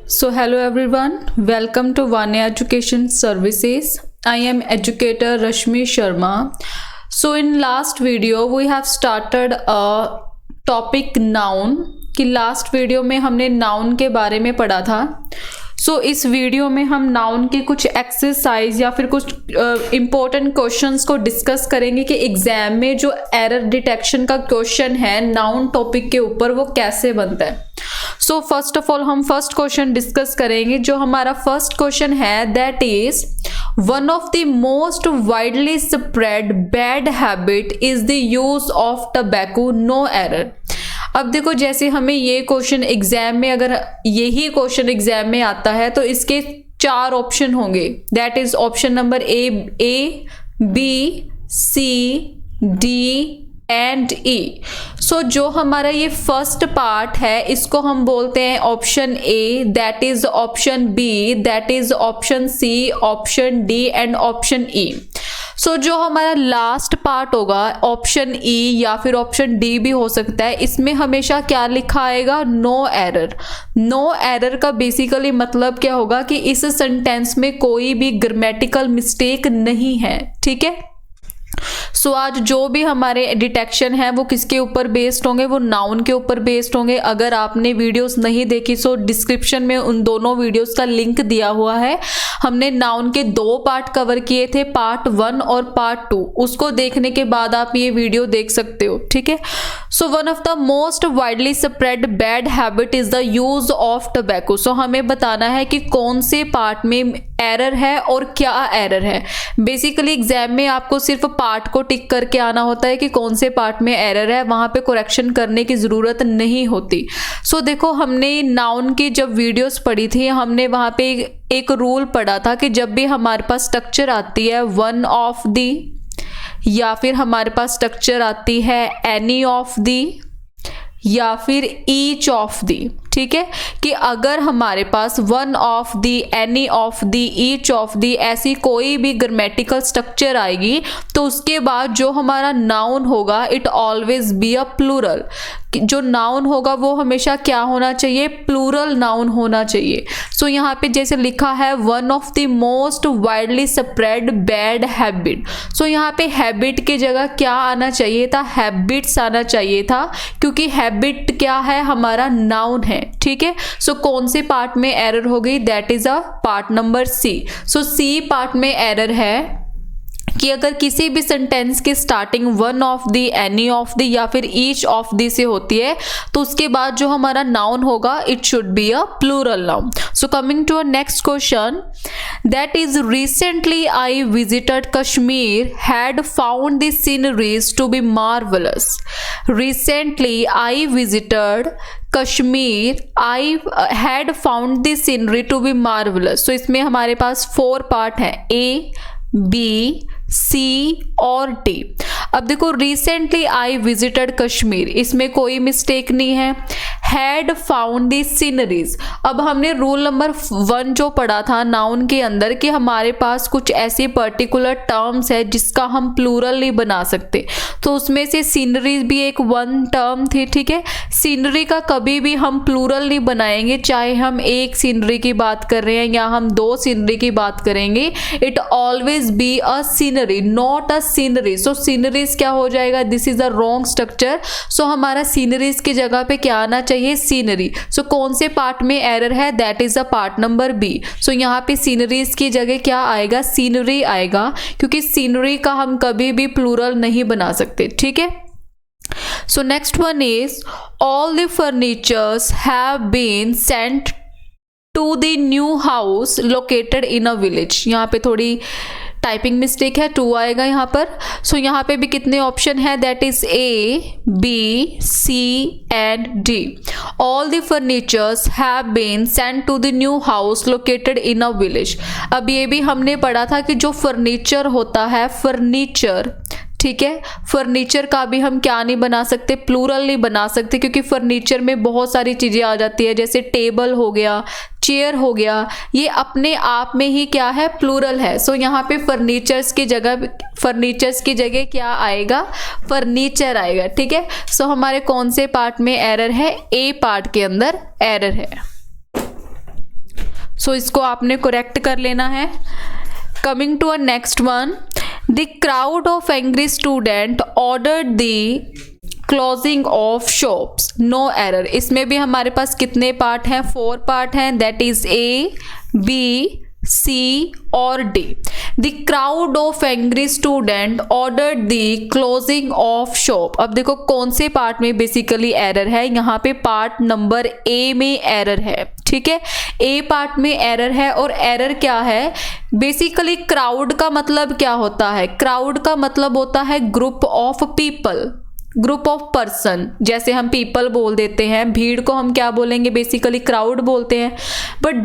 So hello everyone, welcome to Vanya Education Services. I am educator Rashmi Sharma. So in last video we have started a topic noun कि last video में हमने noun के बारे में पढ़ा था. सो इस वीडियो में हम नाउन के कुछ एक्सरसाइज या फिर कुछ इम्पोर्टेंट क्वेश्चंस को डिस्कस करेंगे कि एग्जाम में जो एरर डिटेक्शन का क्वेश्चन है नाउन टॉपिक के ऊपर वो कैसे बनता है. सो फर्स्ट ऑफ ऑल हम फर्स्ट क्वेश्चन डिस्कस करेंगे. जो हमारा फर्स्ट क्वेश्चन है that is one of the most widely spread bad habit is the use of tobacco no error. अब देखो जैसे हमें ये क्वेश्चन एग्जाम में अगर यही क्वेश्चन एग्जाम में आता है तो इसके 4 ऑप्शन होंगे. That is option number A B C D and E. So जो हमारा ये फर्स्ट पार्ट है इसको हम बोलते हैं option A, that is option B, that is option C, option D and option E. So जो हमारा लास्ट पार्ट होगा ऑप्शन ई या फिर ऑप्शन डी भी हो सकता है. इसमें हमेशा क्या लिखा आएगा? No error. नो एरर का बेसिकली मतलब क्या होगा कि इस सेंटेंस में कोई भी ग्रामेटिकल मिस्टेक नहीं है. ठीक है. सो आज जो भी हमारे डिटेक्शन है वो किसके ऊपर बेस्ड होंगे? वो नाउन के ऊपर बेस्ड होंगे. अगर आपने वीडियोस नहीं देखी सो डिस्क्रिप्शन में उन दोनों वीडियोस का लिंक दिया हुआ है. हमने नाउन के 2 पार्ट कवर किए थे, पार्ट 1 और पार्ट 2. उसको देखने के बाद आप ये वीडियो देख सकते हो. ठीक है. So one of the most widely spread bad habit is the use of tobacco. So हमें बताना है कि कौन से पार्ट में एरर है और क्या एरर है. बेसिकली एग्जाम में आपको सिर्फ पार्ट को टिक करके आना होता है कि कौन से पार्ट में एरर है, वहां पे करेक्शन करने की जरूरत नहीं होती. सो देखो हमने नाउन की जब वीडियोस पढ़ी थी हमने वहां पे एक रूल पढ़ा था कि जब भी हमारे पास स्ट्रक्चर आती है वन ऑफ दी या फिर हमारे पास स्ट्रक्चर आती है एनी ऑफ दी या फिर ईच ऑफ दी. ठीक है. कि अगर हमारे पास one of the, any of the, each of the ऐसी कोई भी ग्रामेटिकल स्ट्रक्चर आएगी तो उसके बाद जो हमारा नाउन होगा it always be a plural. जो नाउन होगा वो हमेशा क्या होना चाहिए? प्लूरल नाउन होना चाहिए. सो यहाँ पे जैसे लिखा है one of the most widely spread bad habit. So यहाँ पे हैबिट की जगह क्या आना चाहिए था? हैबिट्स आना चाहिए था क्योंकि हैबिट क्या है? हमारा नाउन है. ठीक है. सो कौन से पार्ट में एरर हो गई? That is a part number C. So C part में एरर है कि अगर किसी भी सेंटेंस की starting one of the, any of the या फिर ईच ऑफ दी से होती है तो उसके बाद जो हमारा नाउन होगा it should be a plural noun. So coming to a next question that is recently I visited Kashmir had found the sceneries to be marvellous. Recently I visited Kashmir I had found the scenery to be marvellous. So इसमें हमारे पास 4 part हैं ए B C और D. अब देखो recently I visited Kashmir इसमें कोई mistake नहीं है. Had found the sceneries. अब हमने रूल नंबर 1 जो पढ़ा था नाउन के अंदर कि हमारे पास कुछ ऐसी पर्टिकुलर टर्म्स है जिसका हम प्लूरल नहीं बना सकते तो उसमें से सीनरीज भी एक 1 टर्म थी. ठीक है. सीनरी का कभी भी हम प्लूरल नहीं बनाएंगे चाहे हम एक सीनरी की बात कर रहे हैं या हम 2 सीनरी की बात करेंगे. It always be a scenery not a scenery. So sceneries क्या हो जाएगा? This is a wrong structure. So हमारा सीनरीज की जगह पे क्या आना चाहिए? सीनरी. सो कौन से पार्ट में एरर है? That is a part number B. So यहाँ पे सीनरीज की जगह क्या आएगा? सीनरी आएगा क्योंकि सीनरी का हम कभी भी प्लूरल नहीं बना सकते. ठीक है. So next one is all the furnitures have been sent to the new house located in a village. यहाँ पे थोड़ी टाइपिंग मिस्टेक है, 2 आएगा यहाँ पर. सो यहाँ पे भी कितने ऑप्शन है? That is A B C and D. All the furnitures have been sent to the new house located in a village. अब ये भी हमने पढ़ा था कि जो फर्नीचर होता है फर्नीचर, ठीक है, फर्नीचर का भी हम क्या नहीं बना सकते? प्लूरल नहीं बना सकते क्योंकि फर्नीचर में बहुत सारी चीजें आ जाती है जैसे टेबल हो गया, चेयर हो गया, ये अपने आप में ही क्या है? प्लूरल है. सो यहाँ पे फर्नीचर्स की जगह क्या आएगा? फर्नीचर आएगा. ठीक है. सो हमारे कौन से पार्ट में एरर है? ए पार्ट के अंदर एरर है. सो इसको आपने करेक्ट कर लेना है। Coming to a next one, the crowd of angry student ordered the closing of shops, no error. इसमें भी हमारे पास कितने पार्ट हैं? 4 पार्ट हैं, that is A, B, C और D. The crowd of angry student ordered the closing of shop. अब देखो कौन से पार्ट में बेसिकली एरर है, यहाँ पे पार्ट नंबर ए में एरर है, ठीक है। ए पार्ट में एरर है और एरर क्या है? बेसिकली क्राउड का मतलब क्या होता है? क्राउड का मतलब होता है group of people, group of person. जैसे हम पीपल बोल देते हैं, भीड़ को हम क्या बोलेंगे? बेसिकली क्राउड बोलते हैं। बट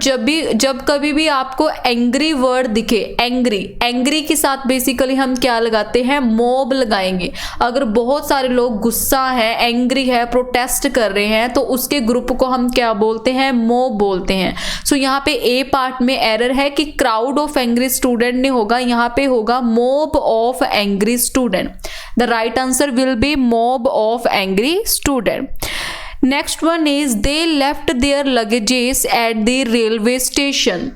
जब कभी भी आपको एंग्री वर्ड दिखे, एंग्री के साथ बेसिकली हम क्या लगाते हैं? मॉब लगाएंगे। अगर बहुत सारे लोग गुस्सा है, एंग्री है, प्रोटेस्ट कर रहे हैं, तो उसके ग्रुप को हम क्या बोलते हैं? मॉब बोलते हैं। सो यहाँ पे ए पार्ट में एरर है कि क्राउड ऑफ एंग्री स्टूडेंट नहीं होगा, यहाँ पे होगा mob of angry student. The right answer will be mob of angry student. Next one is they left their luggages at the railway station.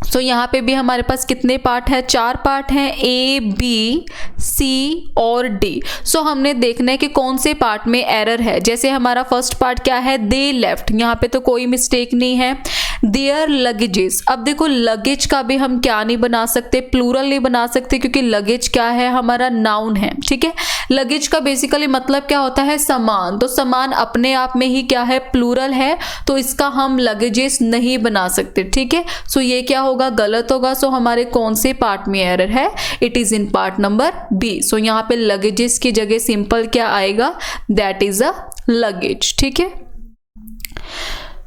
सो यहाँ पे भी हमारे पास कितने पार्ट है? 4 पार्ट हैं, ए, बी, सी और डी। सो हमने देखना है कि कौन से पार्ट में एरर है। जैसे हमारा फर्स्ट पार्ट क्या है? दे लेफ्ट, यहाँ पे तो कोई मिस्टेक नहीं है। देयर लगेजेस, अब देखो लगेज का भी हम क्या नहीं बना सकते? प्लूरल नहीं बना सकते, क्योंकि लगेज क्या है? हमारा नाउन है, ठीक है। लगेज का बेसिकली मतलब क्या होता है? सामान। तो सामान अपने आप में ही क्या है? प्लूरल है, तो इसका हम लगेजेस नहीं बना सकते, ठीक है। सो ये क्या होगा? गलत होगा। सो हमारे कौन से पार्ट में एरर है? It is in part number B. So यहाँ पे लगेजेस की जगह सिंपल क्या आएगा? दैट इज अ लगेज, ठीक है।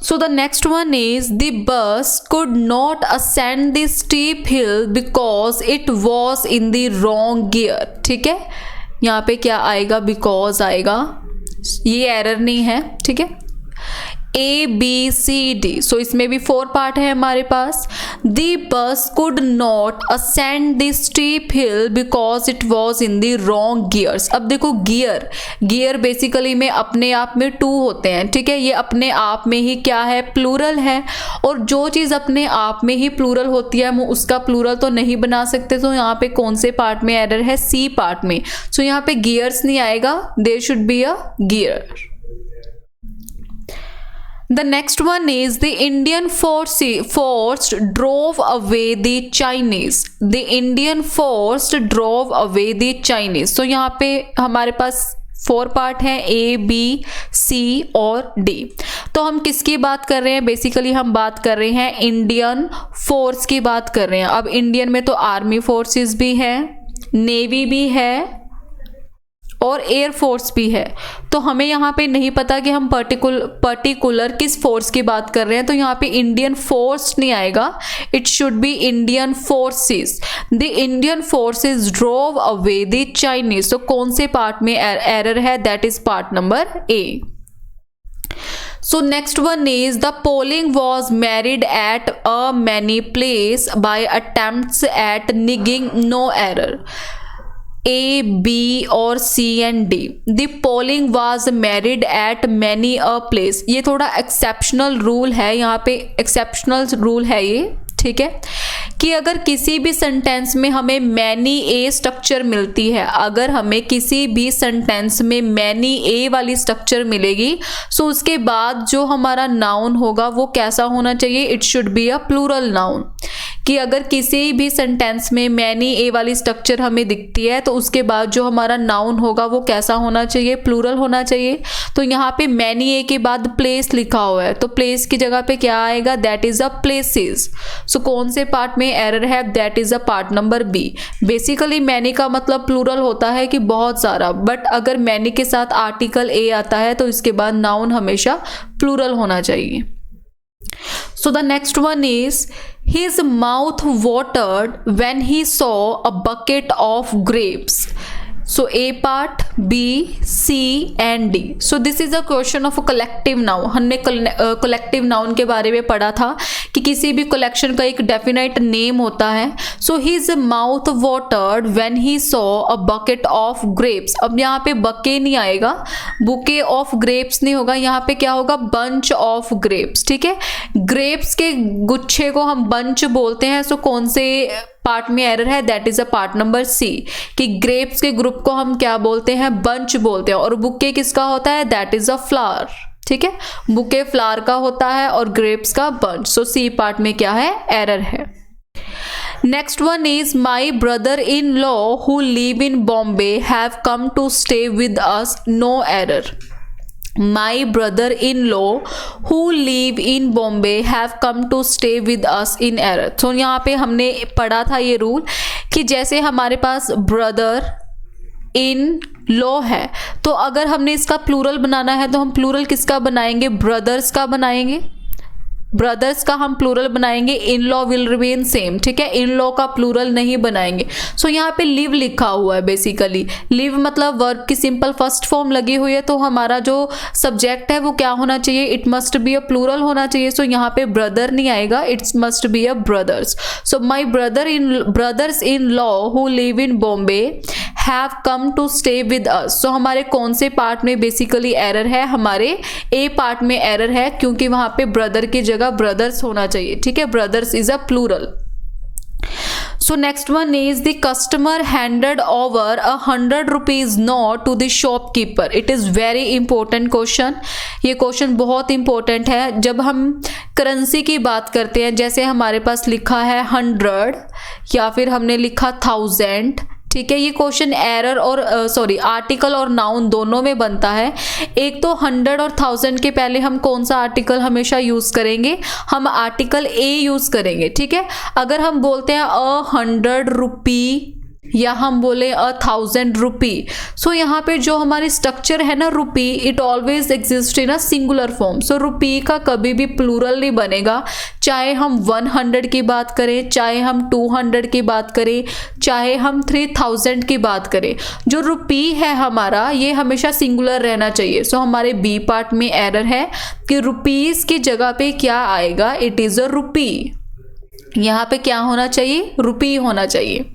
So the next one is the bus could not ascend the steep hill because it was in the wrong gear, ठीक है। यहाँ पे क्या आएगा? because आएगा, ये एरर नहीं है, ठीक है। A, B, C, D. सो इसमें भी 4 पार्ट है हमारे पास। The bus could not ascend the steep hill because it was in the wrong gears. अब देखो गियर बेसिकली में अपने आप में 2 होते हैं, ठीक है। ये अपने आप में ही क्या है? प्लूरल है। और जो चीज़ अपने आप में ही प्लूरल होती है हम उसका प्लूरल तो नहीं बना सकते। तो यहाँ पे कौन से पार्ट में एरर है? सी पार्ट में। सो यहाँ पे गियर्स नहीं आएगा, there should be a gear. The next one is the Indian force drove away the Chinese. The Indian force drove away the Chinese. So यहाँ पे हमारे पास 4 पार्ट हैं, ए, बी, सी और डी। तो हम किसकी बात कर रहे हैं? बेसिकली हम बात कर रहे हैं इंडियन फोर्स की बात कर रहे हैं। अब इंडियन में तो आर्मी फोर्सेस भी है, नेवी भी है और एयर फोर्स भी है। तो हमें यहाँ पे नहीं पता कि हम पर्टिकुलर किस फोर्स की बात कर रहे हैं। तो यहाँ पे इंडियन फोर्स नहीं आएगा, it should B Indian forces. The Indian forces drove away the Chinese. तो कौन से पार्ट में एरर है? That is part number A. So next one is the polling was carried at a many place by attempts at nigging, no error. A, B और C and D. The polling was carried at many a place. ये थोड़ा exceptional rule है, यहाँ पे exceptional rule है ये, ठीक है। कि अगर किसी भी सेंटेंस में हमें मैनी ए स्ट्रक्चर मिलती है, अगर हमें किसी भी सेंटेंस में मैनी ए वाली स्ट्रक्चर मिलेगी, सो उसके बाद जो हमारा नाउन होगा वो कैसा होना चाहिए? It should be a plural noun. कि अगर किसी भी सेंटेंस में मैनी ए वाली स्ट्रक्चर हमें दिखती है तो उसके बाद जो हमारा नाउन होगा वो कैसा होना चाहिए? प्लूरल होना चाहिए। तो यहाँ पे मैनी ए के बाद प्लेस लिखा हुआ है, तो प्लेस की जगह पे क्या आएगा? That is a places. So कौन से पार्ट में एरर है? That is a part number B. Basically many का मतलब प्लूरल होता है कि बहुत सारा, बट अगर मैनी के साथ आर्टिकल ए आता है तो इसके बाद नाउन हमेशा प्लूरल होना चाहिए। So the next one is his mouth watered when he saw a bucket of grapes. So A part, B, C and D. So this is a question of a collective noun. हमने collective noun के बारे में पढ़ा था कि किसी भी collection का एक डेफिनेट नेम होता है। So his mouth watered when he saw a bucket of grapes. अब यहाँ पे बके नहीं आएगा, बुके ऑफ ग्रेप्स नहीं होगा, यहाँ पे क्या होगा, बंच ऑफ ग्रेप्स। ठीक है, ग्रेप्स के गुच्छे को हम बंच बोलते हैं। सो कौन से पार्ट में एरर है, that is a part number C, कि ग्रेप्स के ग्रुप को हम क्या बोलते हैं, बंच बोलते हैं। और बुके किसका होता है, दैट इज अ फ्लावर। ठीक है, बुके फ्लावर का होता है और ग्रेप्स का बंच। सो सी पार्ट में क्या है, एरर है। Next one is my brother in law who live in Bombay have come to stay with us, no error. My brother-in-law who live in Bombay have come to stay with us in error। तो यहाँ पे हमने पढ़ा था ये rule कि जैसे हमारे पास ब्रदर इन लॉ है, तो अगर हमने इसका प्लूरल बनाना है तो हम प्लूरल किसका बनाएंगे, ब्रदर्स का बनाएंगे। ब्रदर्स का हम प्लूरल बनाएंगे, in law will remain same. ठीक है, इन लॉ का प्लूरल नहीं बनाएंगे। सो यहाँ पे लिव लिखा हुआ है, बेसिकली लिव मतलब वर्ब की सिंपल फर्स्ट फॉर्म लगी हुई है, तो हमारा जो सब्जेक्ट है वो क्या होना चाहिए, it must be a plural होना चाहिए। सो यहाँ पे ब्रदर नहीं आएगा, it's must be a brothers. So my brothers in law who live in Bombay have come to stay with us. So हमारे कौन से पार्ट में बेसिकली एरर है, हमारे ए पार्ट में एरर है, क्योंकि वहां पे ब्रदर की जगह ब्रदर्स होना चाहिए। ठीक है, brothers is a plural. So next one is the customer handed over 100 rupees note to the shopkeeper। It is very important question। ये क्वेश्चन बहुत इंपॉर्टेंट है जब हम करेंसी की बात करते हैं। जैसे हमारे पास लिखा है 100 या फिर हमने लिखा 1000। ठीक है, ये क्वेश्चन एरर और आर्टिकल और नाउन दोनों में बनता है। एक तो 100 और 1000 के पहले हम कौन सा आर्टिकल हमेशा यूज करेंगे, हम आर्टिकल ए यूज करेंगे। ठीक है, अगर हम बोलते हैं 100 रुपी या हम बोले 1000 रुपी, सो यहाँ पे जो हमारी स्ट्रक्चर है ना rupee, it always exist in a singular form. So rupee का कभी भी प्लूरल नहीं बनेगा, चाहे हम 100 की बात करें, चाहे हम 200 की बात करें, चाहे हम 3000 की बात करें। जो रुपी है हमारा, ये हमेशा सिंगुलर रहना चाहिए। सो हमारे बी पार्ट में एरर है कि रुपीज की जगह पे क्या आएगा, इट इज अ रुपी। यहाँ पे क्या होना चाहिए, रुपी होना चाहिए।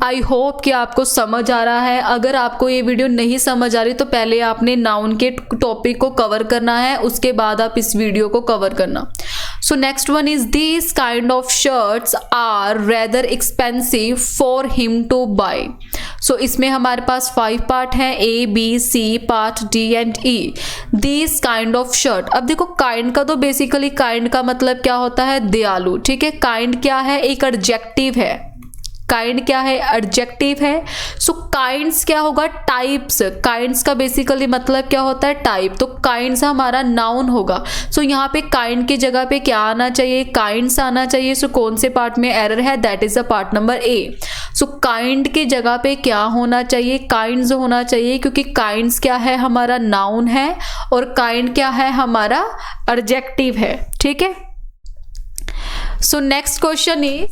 आई होप कि आपको समझ आ रहा है। अगर आपको ये वीडियो नहीं समझ आ रही तो पहले आपने नाउन के टॉपिक को कवर करना है, उसके बाद आप इस वीडियो को कवर करना। So next one is this kind of shirts are rather expensive for him to buy. So इसमें हमारे पास 5 पार्ट है, A B C, part D and E. This kind of shirt, अब देखो काइंड का तो बेसिकली काइंड का मतलब क्या होता है, दयालु। ठीक है, काइंड क्या है, एक एडजेक्टिव है। काइंड क्या है, एडजेक्टिव है। सो काइंड्स क्या होगा, टाइप्स। काइंड्स का बेसिकली मतलब क्या होता है, टाइप। तो काइंड्स हमारा नाउन होगा। सो यहाँ पे काइंड की जगह पे क्या आना चाहिए, काइंड्स आना चाहिए। सो कौन से पार्ट में एरर है, that is the part number A. So kind की जगह पे क्या होना चाहिए, काइंड्स होना चाहिए, क्योंकि काइंड्स क्या है, हमारा नाउन है और काइंड क्या है, हमारा एडजेक्टिव है। ठीक है, सो नेक्स्ट क्वेश्चन इज,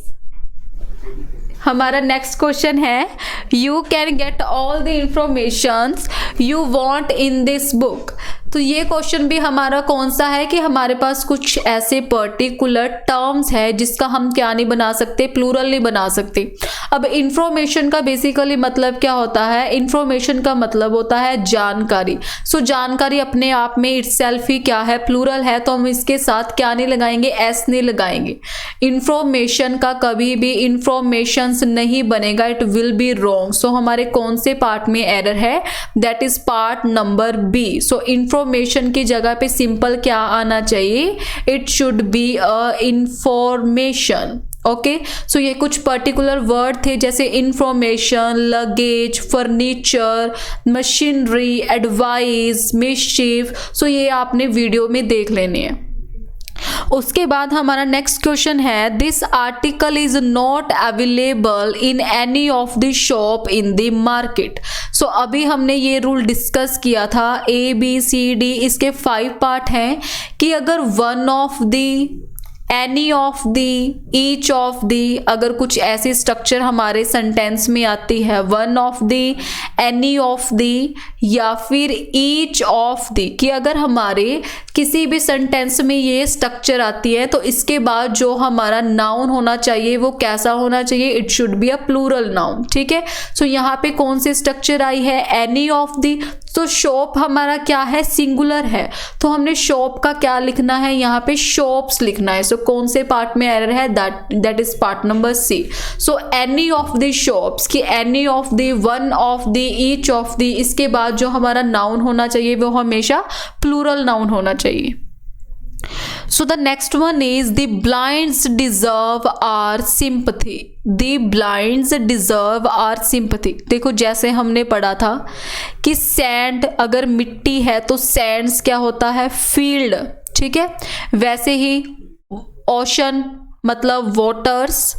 हमारा नेक्स्ट क्वेश्चन है, you can get all the information you want in this book. तो ये क्वेश्चन भी हमारा कौन सा है कि हमारे पास कुछ ऐसे पर्टिकुलर टर्म्स है जिसका हम क्या नहीं बना सकते, प्लूरल नहीं बना सकते। अब इंफॉर्मेशन का बेसिकली मतलब क्या होता है, इंफॉर्मेशन का मतलब होता है जानकारी। सो जानकारी अपने आप में इटसेल्फ ही क्या है, प्लूरल है, तो हम इसके साथ क्या नहीं लगाएंगे, एस नहीं लगाएंगे। इंफॉर्मेशन का कभी भी इंफॉर्मेशंस नहीं बनेगा, it will be wrong. So हमारे कौन से पार्ट में एरर है, that is part number B. So information की जगह पे सिंपल क्या आना चाहिए, it should be a information. Okay, so ये कुछ पर्टिकुलर वर्ड थे जैसे information, luggage, furniture, machinery, advice, mischief. So ये आपने वीडियो में देख लेने हैं। उसके बाद हमारा नेक्स्ट क्वेश्चन है, this article is not available in any of the shop in the market. So अभी हमने ये रूल डिस्कस किया था, ए बी सी डी, इसके 5 पार्ट हैं कि अगर one of the any of the, each of दी, अगर कुछ ऐसी स्ट्रक्चर हमारे सेंटेंस में आती है, one of the, any of the या फिर ईच ऑफ दी, कि अगर हमारे किसी भी सेंटेंस में ये स्ट्रक्चर आती है तो इसके बाद जो हमारा नाउन होना चाहिए वो कैसा होना चाहिए, it should be a plural noun. ठीक है, सो यहाँ पे कौन सी स्ट्रक्चर आई है, एनी ऑफ दी। तो शॉप हमारा क्या है, सिंगुलर है, तो हमने शॉप का क्या लिखना है, यहाँ पे शॉप्स लिखना है। सो कौन से पार्ट में एरर है, that is part number C. So any of the shops, कि any of the, one of the, each of the, इसके बाद जो हमारा नाउन होना चाहिए वो हमेशा प्लूरल नाउन होना चाहिए। So the next one is the blinds deserve our sympathy. The blinds deserve our sympathy. देखो जैसे हमने पढ़ा था कि सैंड अगर मिट्टी है तो सैंड्स क्या होता है, फील्ड। ठीक है, वैसे ही ओशन मतलब वाटर्स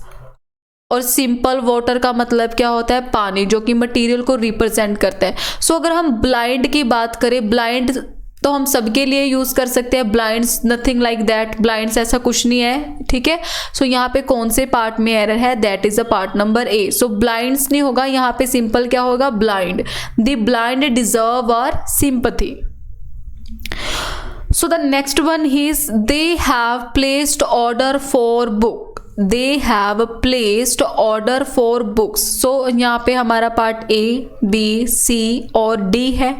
और सिंपल वाटर का मतलब क्या होता है, पानी, जो कि मटेरियल को रिप्रेजेंट करता है। सो अगर हम ब्लाइंड की बात करें, ब्लाइंड तो हम सबके लिए यूज कर सकते हैं, blinds nothing like that, blinds ऐसा कुछ नहीं है। ठीक है, सो यहाँ पे कौन से पार्ट में एरर है, that is a part number A. So blinds नहीं होगा, यहाँ पे सिंपल क्या होगा, blind. The blind deserve our sympathy. So the next one is they have placed order for book. They have placed order for books. So यहाँ पे हमारा part A, B, C और डी है।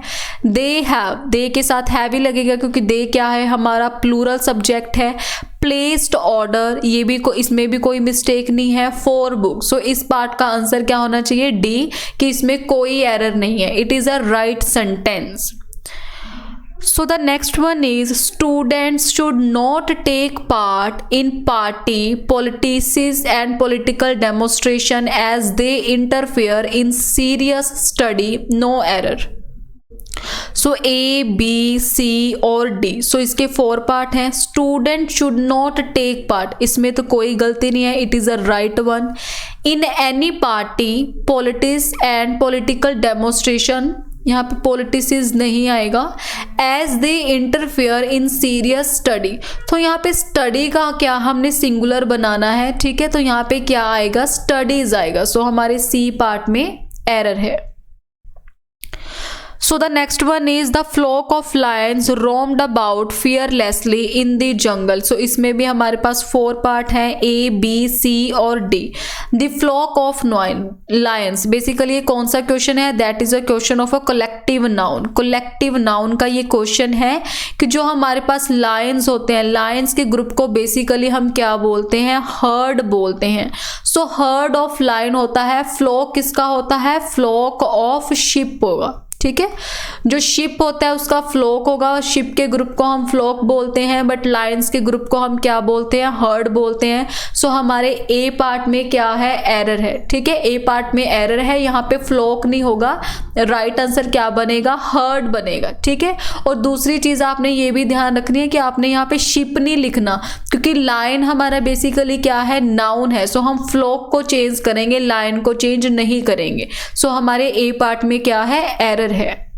दे हैव, दे के साथ have he लगेगा क्योंकि दे क्या है, हमारा प्लूरल सब्जेक्ट है। प्लेस्ड ऑर्डर, ये भी इसमें भी कोई मिस्टेक नहीं है, फॉर बुक। सो इस पार्ट का आंसर क्या होना चाहिए, डी, कि इसमें कोई एरर नहीं है, it is a right sentence. So the next one is students should not take part in party politics and political demonstration as they interfere in serious study. No error. So A, B, C और D, so इसके 4 part हैं। Student should not take part, इसमें तो कोई गलती नहीं है, it is a right one. In any party politics and political demonstration, यहाँ पे पॉलिटिक्स नहीं आएगा। As they interfere in serious study, तो यहाँ पे स्टडी का क्या हमने सिंगुलर बनाना है। ठीक है, तो यहाँ पे क्या आएगा, स्टडीज आएगा। सो हमारे सी पार्ट में एरर है। So the next one is the flock of lions roamed about fearlessly in the jungle. So इसमें भी हमारे पास 4 पार्ट हैं, A, B, C और D. The flock of lions, basically ये कौन सा क्वेश्चन है, that is a question of a collective noun. Collective noun का ये क्वेश्चन है कि जो हमारे पास लायंस होते हैं, लायंस के ग्रुप को बेसिकली हम क्या बोलते हैं, हर्ड बोलते हैं। सो हर्ड ऑफ लायन होता है, फ्लॉक किसका होता है, फ्लॉक ऑफ शिप होगा। ठीक है, जो शिप होता है उसका फ्लॉक होगा, शिप के ग्रुप को हम फ्लॉक बोलते हैं, बट लायंस के ग्रुप को हम क्या बोलते हैं, हर्ड बोलते हैं। सो हमारे ए पार्ट में क्या है, एरर है। ठीक है, ए पार्ट में एरर है, यहाँ पे फ्लॉक नहीं होगा, राइट आंसर क्या बनेगा, हर्ड बनेगा। ठीक है, और दूसरी चीज आपने ये भी ध्यान रखनी है कि आपने यहाँ पे शिप नहीं लिखना, क्योंकि लायन हमारा बेसिकली क्या है, नाउन है। सो हम फ्लॉक को चेंज करेंगे, लायन को चेंज नहीं करेंगे। सो हमारे ए पार्ट में क्या है, एरर है।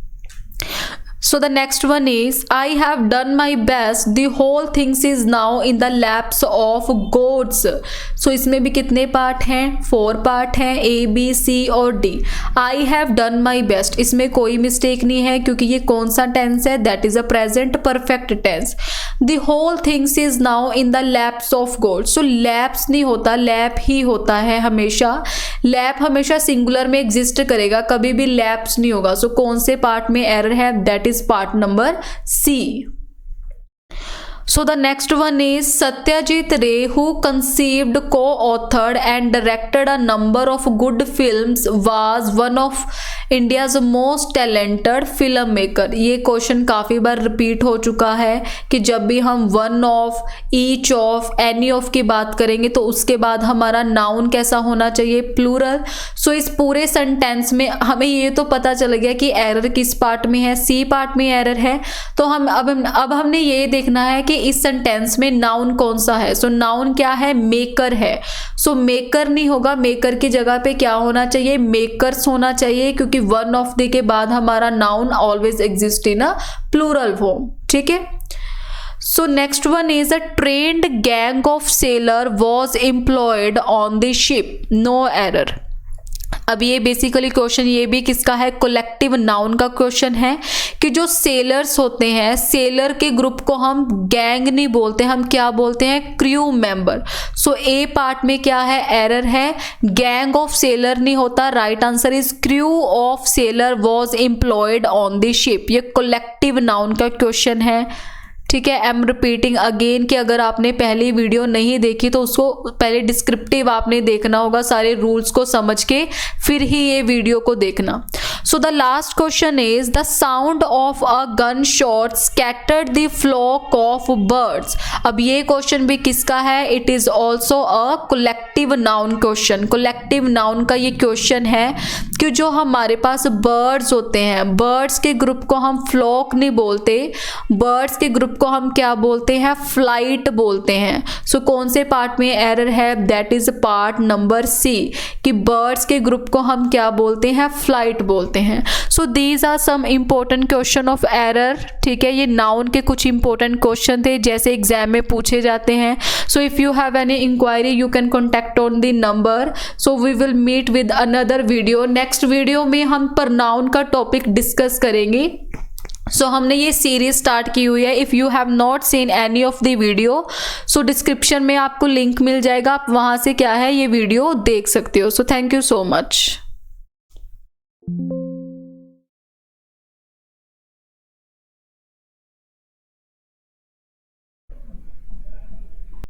So the next one is I have done my best, the whole things is now in the laps of gods. So इसमें भी कितने पार्ट हैं, 4 पार्ट हैं, A, B, C और D. I have done my best, इसमें कोई mistake नहीं है क्योंकि ये कौन सा टेंस है, that is a present perfect tense. The whole things is now in the laps of gods. So laps नहीं होता, lap ही होता है हमेशा। lap हमेशा सिंगुलर में एग्जिस्ट करेगा, कभी भी laps नहीं होगा। So कौन से पार्ट में एरर है, that is part number C. So the next one is Satyajit Ray, who conceived, co-authored and directed a number of good films, was one of India's most talented filmmaker. ये question काफ़ी बार repeat हो चुका है कि जब भी हम one of, each of, any of की बात करेंगे तो उसके बाद हमारा नाउन कैसा होना चाहिए, प्लूरल। सो इस पूरे सेंटेंस में हमें ये तो पता चल गया कि एरर किस पार्ट में है, सी पार्ट में एरर है। तो हम अब हमने ये देखना है कि इस सेंटेंस में नाउन कौन सा है। सो नाउन क्या है, मेकर है। सो मेकर नहीं होगा, मेकर की जगह पे क्या होना चाहिए, मेकर्स होना चाहिए, क्योंकि वन ऑफ द के बाद हमारा noun always exist in a plural form. ठीक है, So next one is a trained gang of sailor was employed on the ship. No error. अब ये बेसिकली क्वेश्चन ये भी किसका है, कलेक्टिव नाउन का क्वेश्चन है कि जो सेलर्स होते हैं, सेलर के ग्रुप को हम गैंग नहीं बोलते, हम क्या बोलते हैं, क्रू मेंबर। सो ए पार्ट में क्या है, एरर है, गैंग ऑफ सेलर नहीं होता, right answer is crew of seller was employed on the ship. ये कलेक्टिव नाउन का क्वेश्चन है, ठीक है। आई एम रिपीटिंग अगेन कि अगर आपने पहली वीडियो नहीं देखी तो उसको पहले डिस्क्रिप्टिव आपने देखना होगा, सारे रूल्स को समझ के फिर ही ये वीडियो को देखना। So the last question is the sound of a gun shot scattered the flock of birds. अब ये क्वेश्चन भी किसका है, it is also a collective noun question. Collective noun का ये क्वेश्चन है कि जो हमारे पास बर्ड्स होते हैं, बर्ड्स के ग्रुप को हम फ्लॉक नहीं बोलते, बर्ड्स के ग्रुप को हम क्या बोलते हैं, फ्लाइट बोलते हैं। सो कौन से पार्ट में एरर है, that is part number C, कि बर्ड्स के ग्रुप को हम क्या बोलते हैं, फ्लाइट बोलते हैं। So these are some important question of error, ठीक है। ये नाउन के कुछ इंपॉर्टेंट क्वेश्चन थे जैसे एग्जाम में पूछे जाते हैं। So if you have any inquiry you can contact on the number. So we will meet with another video. Next video में हम प्रनाउन का टॉपिक डिस्कस करेंगे। सो हमने ये सीरीज स्टार्ट की हुई है। If you have not seen any of the video so description में आपको लिंक मिल जाएगा, आप वहाँ से क्या है ये वीडियो देख सकते हो। So thank you so much.